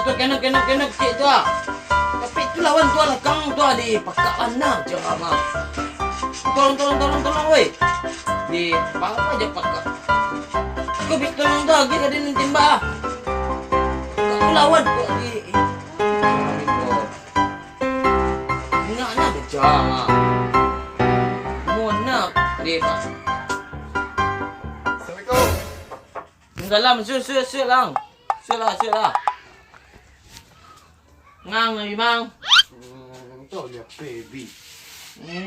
tu kena cik tu ah. Tapi tu lawan tu lah kang tu di pakaan nak jangan mah. Tolong weh. Di apa aja pakak. Kau bisa tolong dah lagi kada ni timba. Kau lawan tu di. Nak berjang. Mau nak di pak. Assalamualaikum. Dalam su lang. Su lah. Ngang lagi bang. Tahu dia baby.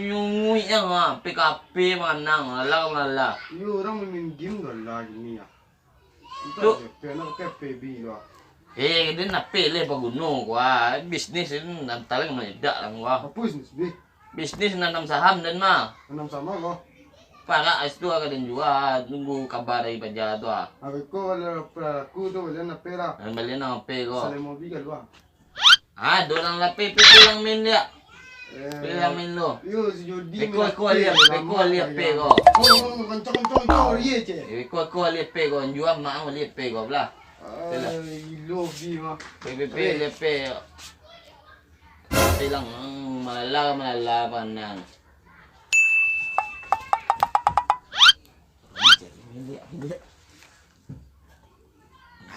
Yung yang ah, PKP manang, lala. Yo orang main game dah lah gini ya. Tu. Tahu dia nak baby lah. Dia nak pele paguno gua. Bisnis ini nantalang meledak lang gua. Apa bisnis ni? Bisnis nanam saham dan mah. Enam sama kau. Para as tu akan jual, nunggu kabar dari baja tu ah. Aku kalau aku tu boleh nak pera. Ang bali na pe ko. Saling mau bigal lah. Ah, dolang lapi pe lang min dia. Pe lang min lo. Yo si Jody. Ko lihat pe ko. Oh, kencang kau ye je. Ko lihat pe ko, jual mak lihat pe ko belah. Love dia mah. Pe lihat pe. Pe lang malala panang.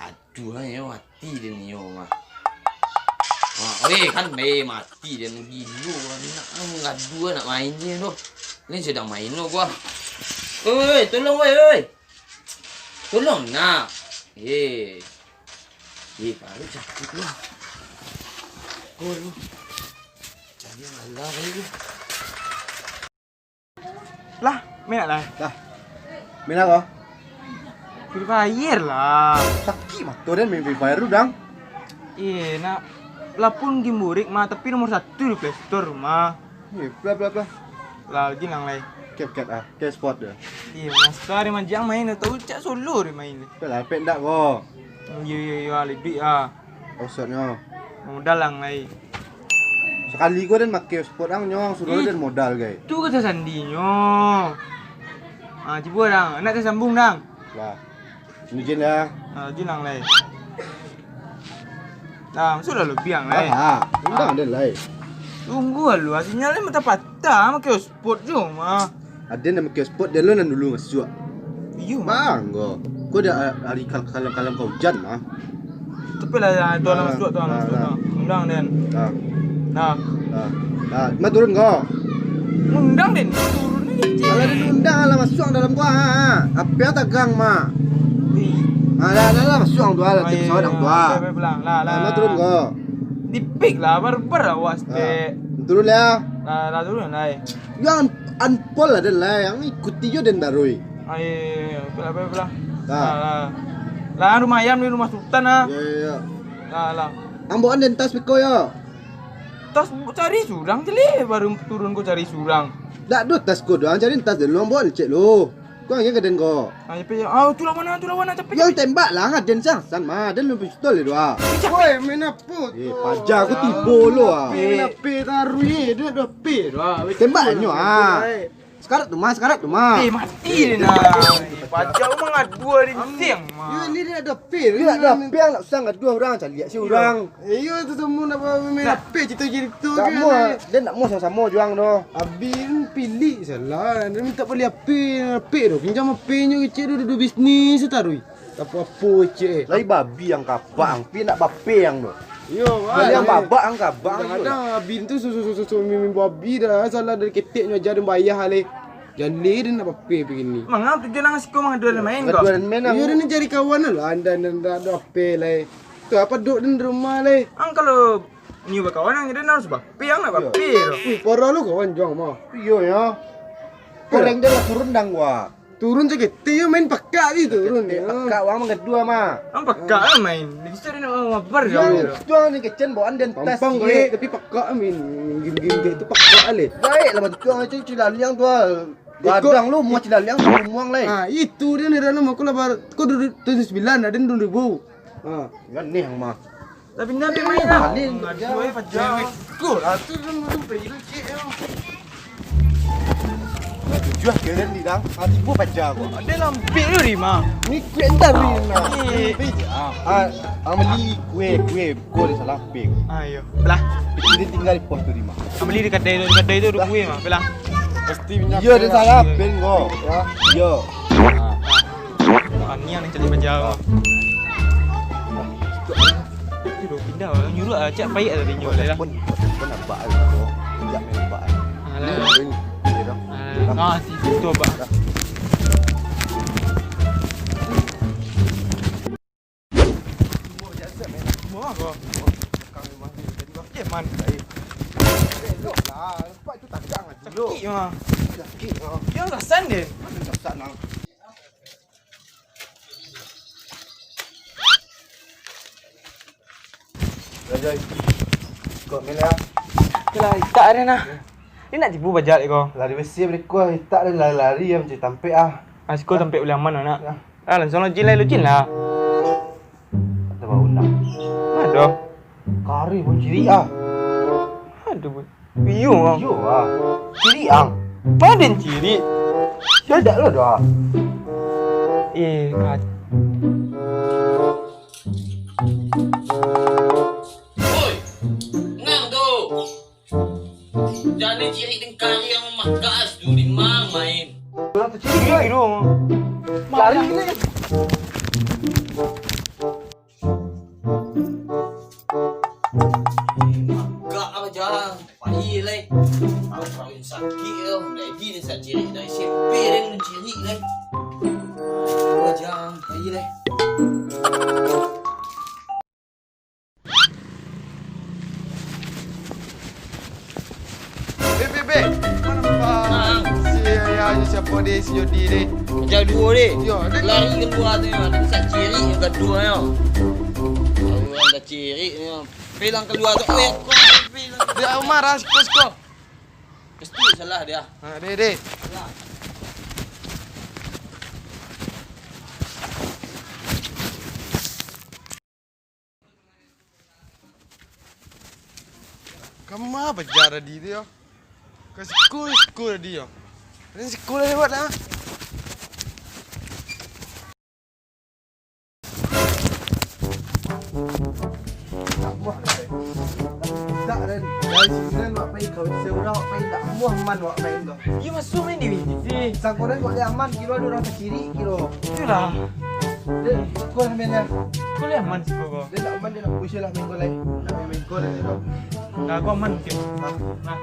Aduh, ya mati dia ni mah. Kan mati dia ni gilo nak ngadu nak main dia tu. Ni sedang main tu gua. Oi, tolong oi. Tolong nak. Baru cakap lu. Oh lu. Jadi malah kali lu. Lah, minat lah. Dah. Mina kau. Free Fire lah. Sakit mah. Tu dan main Free Fire dang. Nak lapun game burik mah tapi nomor 1 di Play Store mah. Bla. Lah ginang lai. Cap ah. Cap spot dia. Mas sekali manjang main tahu cak solo dia main. Pelah pendak kau. Yo lebih ah. Maksudnya. Modal lang lai. Sekali gua dan make spot ang nyong suruh dan modal guys. Tu kata sandinya. Cuba dang, nak tersambung dang. Lah. Ini jen dah. Ginang lai. Dah, sudah lebih ang lai. Undang ada lai. Tunggu lu, sinyalnya mata patah make spot je mah. Ada nak make spot dia lu nan dulu masuk. Iyo Bang kau. Kau dah hari kalam kau hujan mah. Tapi lah tu lah masuk tu. Undang den. Nah. Mah turun kau. Undang den turun ni. Kalau dia undang lah masuk dalam gua. Apa tak gang mah? Lah masuk tu lah tim sawah tu ah. Lah. Mah turun kau. Dipik lah barbar awas te. Turun lah. Lah turun lah. Yang unpol ada lah yang ikuti jo den daroi. Belah. Lah rumah ayam di rumah sultan ah. Ya. Lah. Ambokan den tas piko yo. Tas cari surang je le baru turun ko cari surang. Dak do tas ko doang cari tas den lombok cek lo. Kau yang kaden ko. Tu lawan capek. Yang tembak lah ngaden sang mah den lu pistol le doa. Woi, main apa tu? Pajak aku tibo lo ah. Main apa tarui dia dah pe doa. Tembak nyo ah. Sekarat tu mah. Mati dia nak. Pajak mah dua rincing mah. Ni dia ada pe. Dia ada pe nak sang dua orang cari lihat si orang. Yo tu semua nak main apa cerita gitu kan. Dia nak mau sama-sama juang doh. Abin pilih salah. Dia minta beli apa doh. Pinjam apa-nya kecil doh bisnis tarui. Apa-apa cik. Lai babi yang kabang, pi nak bape yang doh. Yo, beli yang babak ang kabang. Ada abin tu susu mimi babi dah. Salah dari keteknya jadi bayar le. Jangan dia nak apa begini. Mangap tu jangan ngasih kau dua main kau. Dua main. Yo dia ni cari kawan lah. Anda ada apa le. Tu apa duduk di rumah le. Ang kalau ni berkawan ang dia harus bape ang nak bape doh. Pora lu kawan juang mah. Yo ya. Koreng dia lah turun dang gua. Turun je kete yo main pakak ni turun ni. Pakak wang kedua mah. Ang pakak lah main. Di situ dia nak mabar je. Juang ni kecen bawaan dan tas. Pampang kau tapi pakak main. Game tu pakak le. Baik lah batu juang macam cilaliang tu. Gadang lu mau cilaliang tu muang le. Itu dia ni dalam aku lah kau 2009 ada 2000. Kan ni hang mah. Tapi nabi main lah. Ngadu pajak. Go lah tu dia mau beli cik. jual keren di dang. Hati bu baca gua. Ada lampik tu di mah. Ni kuentar ni na. Eh. Amali kue di salah ping. Ayo. Belah. Dia tinggal di pos tu di mah. Ambil di kedai tu duk kuih mah. Belah. Pasti minyak. Ya dia salah ping go. Ya. Ya. Ni yang cari bajau. Itu pindah nyuruh cak payah tadi nyuruh lah. Pun nampak tu. Tak main nampak. Alah. Si tu apa? Semua apa? Kang memang tadi kau man tadi. Elok lah. Nampak tu tajang lah. Sakit mah. Sakit lah. Yang rasan dia. Tak nang. Jai. Kau main lah. Itulah tak ada nah. Ni nak tipu bajak kau. Lari besi berikut. Tak ada lari-lari yang macam tampik ah. Asko sampai boleh aman nak. Ah langsung lo jin lah. Ada bau nak. Ada. Kari pun ciri ah. Ada pun. Piu ah. Yo ah. Ciri ang. Paden ciri. Tidak lo dah. Kat. Oi, ngang tu. Jangan ciri dengkari yang makas tu di mang main. Orang tu ciri Ciri kan. tu. Lari ni. Gak apa jangan, pahil leh. Kalau sakit tu, lagi ni saya ciri dari SMP dan ciri leh. Apa jangan, pahil leh. Be. Mana nampak? Siapa dia si Jody ni? Jauh dua deh. Ya, dia Lari keluar tu ya. Saya ciri yang kedua ya. Orang dah ciri ni. Pelang keluar tu. Eh, kau pelang. dia marah kau. Pasti salah dia. Ha, dek. Salah. Kamu apa cara dia? Ke sekolah dia. Ini sekolah lewat lah. Tak ada. Dari sini nak pergi kau seorang nak pergi tak muah man nak main tu. You masuk main di sini. Sang korang kau dia aman kira ada orang keciri kira. Itulah. Dia kau main dia. Kau lihat man sih kau. Dia nak aman dia nak push lah main kau lain. Nak main kau lain tu. Nah, kau man ke? Nah.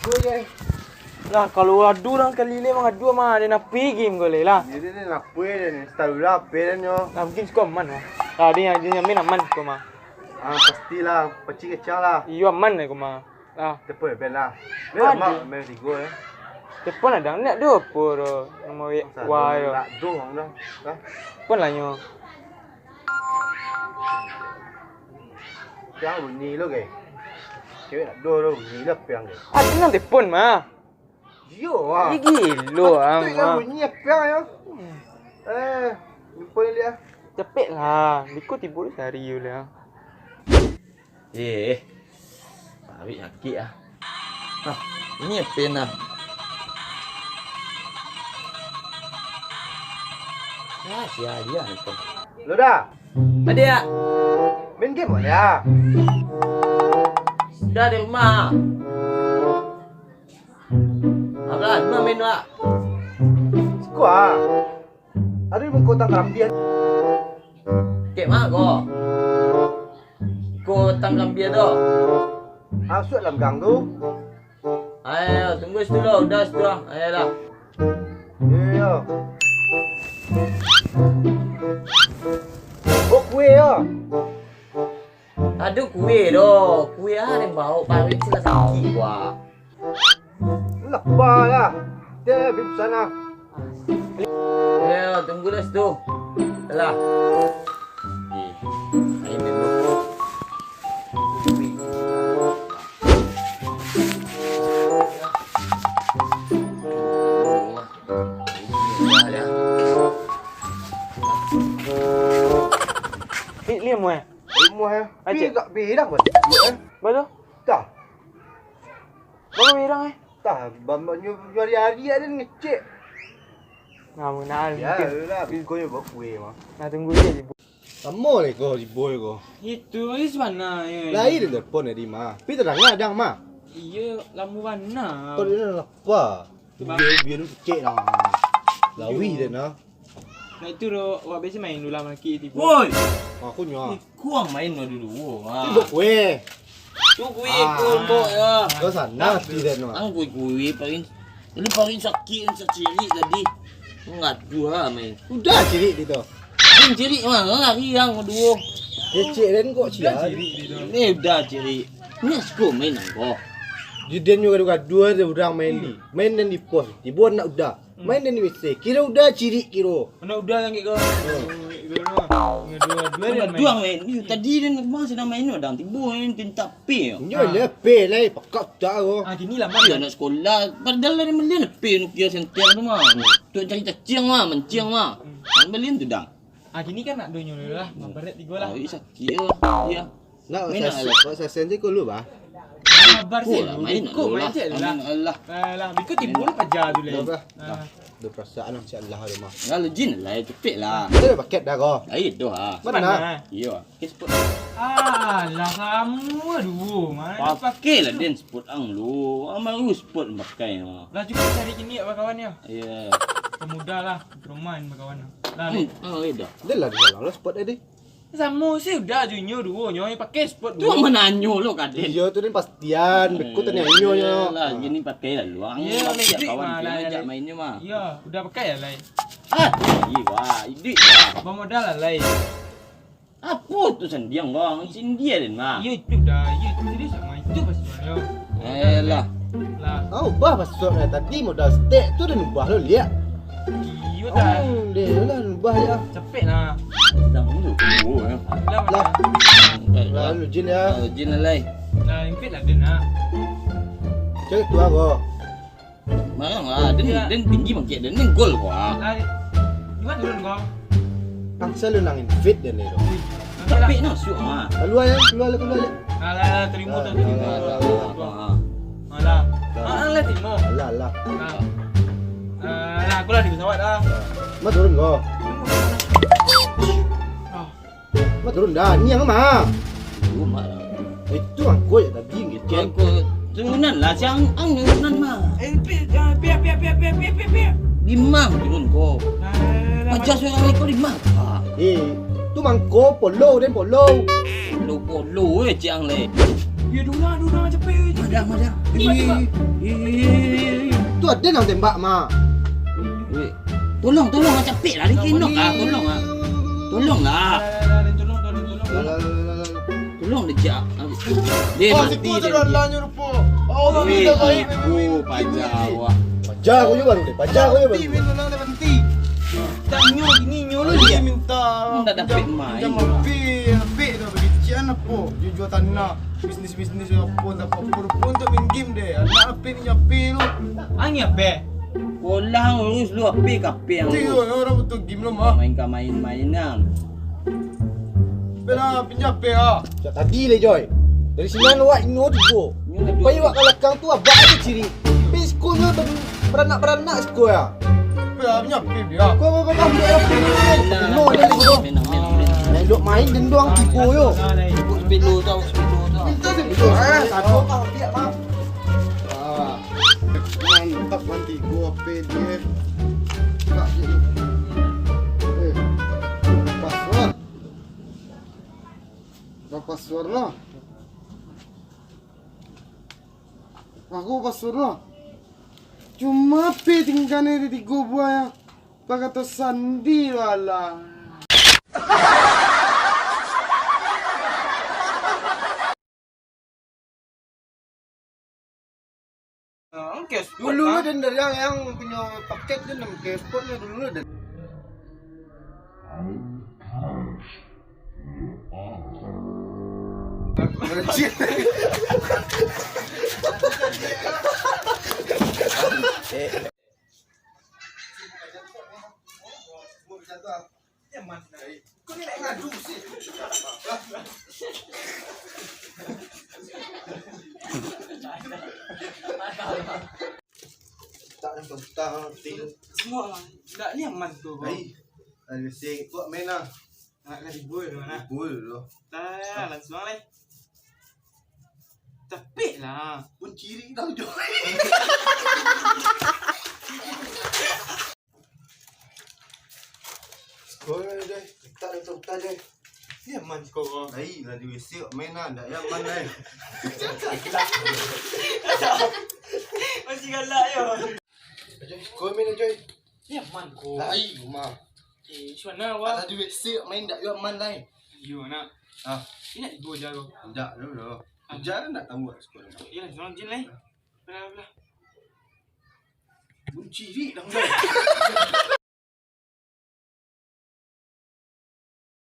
Kau je. Lah kalau adu orang kali ni memang adu mah dia nak pergi game kau lah. Dia ni nak push dia ni. Start rap dia ni. Nah mungkin kau aman lah. Ah dia main aman kau mah. Ah pastilah pecik kecil lah. Iyo aman lah kau mah. Lah. Cepat ben lah. Dia mak main di gol. Depan ada nak do apa do. Nama wah yo. Nak do orang dah. Dah. Pun lah nyo. Jangan bunyi lo ke. Cewek nak do lo bunyi lah piang ke. Ada nak depan mah. Yo ah. Gilo Tu yang ah. bunyi piang yo. Lupa dia. Cepet lah. Biko tiba sehari you lah. Tarik sakit ah. Ah, ini pen lah. Ya, sia dia ni kau. Lo dah. Ada ya? Main game ya. Dah di rumah. Ablah, mana main lah? Sekolah. Ada yang kota Gambia. Kek mak kau. Kau tangkap dia tu. Masuk dalam gang tu. Ayo, tunggu situ lah. Udah situ lah. Ayo lah. Ya. Oh kue ya. Aduh kuih doh. Kuih ada yang bau. Parit sila sakit gua. Lepas lah. Dia pergi sana. Ayo, tunggu dah situ. Alah. Ayo main dulu. Liam weh. Semua ya. Pi tak birang buat. Betul? Tak. Baru birang Tak, bambaknya hari-hari ada ngecek. Nah, mengenal Ya, mungkin. lah, pi kau buat kue mah. Nah, tunggu dia di Sama le kau di boy kau. Itu lagi mana ya? Lahir telepon dari mah. Pi terang ngadang mah. Iya, lamu mana? Kau dia nak apa? Biar lu cek lah. Lawi dia nak. Nah itu lo, wah biasa main dulu lama lagi tiba. Woi, Aku nyawa. kuang main lo dulu. Buat kue. Tu kuih kau ya. Kau sana tidak nak. Ang kuih paling. Ini paling sakit ciri tadi. Ngadu ha main. Udah ciri itu. Ini ciri mah lari yang kedua. Dia cek dan kok cia. Ini udah ciri. Ini aku main kau. Juden juga dua orang main di. Main dan di pos. Dibuat nak udah. Main dan di WC. Kira udah ciri kira. Mana udah yang kau? Dua main. Tadi dia masa nak main ada tiba main tinta P. Nyo le pe lai pakak tak ko. Ah, gini lah Dia mana? nak sekolah. Padahal dia melihat P Nokia senter tu mah. Tu cari cacing mah, menciang mah. Ang belian tu dah. Ah, gini kan nak dunia dulu lah. Mabaret tiga lah. Oh, sakit dia. Nak Main saya lah. kok saya sendiri ko lu ba. Kabar Kau sih. lah main Kau main je lah. Allah. Lah, bikut timbul pajar dulu. Berapa? Ah. Ada perasaan macam Allah dia mah. Kalau jin lah, cepet lah. Ada paket dah ko. Air dah ha. Mana? Iya, kes pot. Ah, lah kamu aduh, mana Pakai lah den sport ang lu. Amal lu sport pakai mah. Lah cukup cari gini apa kawannya? Iya. Pemuda lah, bermain berkawan. Lah, Oh, iya dah. Dia lah dia lah spot tadi. sama sih udah junyo dulu, nyoy pakai sport Tu dulu. menanyo lo kaden. Dia tu ni pastian, bekut tu ni anyo nya. Lah, gini pakai lah luang. Iya, Siap elektrik kawan mah, dia lah, ajak elektrik. mainnya mah. Iya, udah pakai ya lai. Ah, iya wah, idik wah. Bawa modal lah lai. Apa tu sendiang bang? Sindia den mah. Iya itu dah, iya itu jadi sama itu pasti yo. Lah. Lah, Oh, ubah password tadi modal stake tu dah ubah lo lihat. iya dah. Oh, dia lah ubah ya. Cepet lah. Dah dulu. Oh, ya. Lah mana? Lah lu jin ya. Jin lah. Lah impit lah dia nak. Cek tu aku. Marang lah, den tinggi mangkit den gol wah. Lah, gimana turun kau? Angsa lu nangin fit dia ni tu. Tapi nak syuk mah. Keluar ya, keluar. Lah, terima tu terima. Lah. Lah terima. Alah alah. Lah aku lah di pesawat lah. Ma turun kau. Ah, Ma turun dah. Ni yang mah. Rumah. Itu angkut je tadi gitu. Kian ko turunan lah siang ang turunan mah. biar. Limang turun ko. Macam seorang ni ko limang. Tu mangko polo dan polo. Lo ciang le. Ya duna cepet. Madang. Tu ada yang tembak mah. Tolong macam pek lah, dikinok lah, tolong lah. Tolong lah. Tolong dia cak. Dia mati dia. nyurupo. Ibu pajawa. Pajar aku juga tu. Pajar aku juga. Tanyo gini nyolo dia. minta. Tak dapat main. Pek dah bagi cian apa? Jual tanah. Bisnis apa tak apa pun tak main game deh. Anak apa ni nyapi lu. Angin apa? Kolang urus lu api yang Tiga lu. orang betul game lu mah. Mainan. Bela pinjap ah. Tadi le Joy. Dari sini lu wak ingo tu. Pai wak kalakang tu abak ada ciri. Piskunya beranak sekolah ya. Bela pinjap dia. Kau ambil apa ni? No dia tu. Nak duk main dan doang tipu yo. Spilo tau. Minta tu. Satu kau dia mah. Mantap nanti gua apa dia. Tak je. Password. Password lah. Aku password lah. Cuma pe tinggal ni di gua ya. Pakai tu sandi lah. Dulu dan dari yang punya paket tu nama cashpotnya dulu dan. Kau ni nak ngadu sih. tentang ting. Semua mah. Tak nyaman tu. Ai. Ada sing buat main lah. Nak ribut tu mana? Bul tu. Tak langsung lah. Tapi lah. Pun ciri dah joy. Skor deh. Tak deh. Nyaman kau. Ai, ada siap main lah. Dak yaman deh. Masih galak yo. Joy, kau main Joy. Nyaman kau. Ai, rumah. Cuman nak wah. Ada duit siap main dak yaman lah. Yo nak. Ah, Ini nak ibu jago. dak dulu. Jangan nak tahu skor. Ya, jangan jin lah. Belah. Pun ciri dah.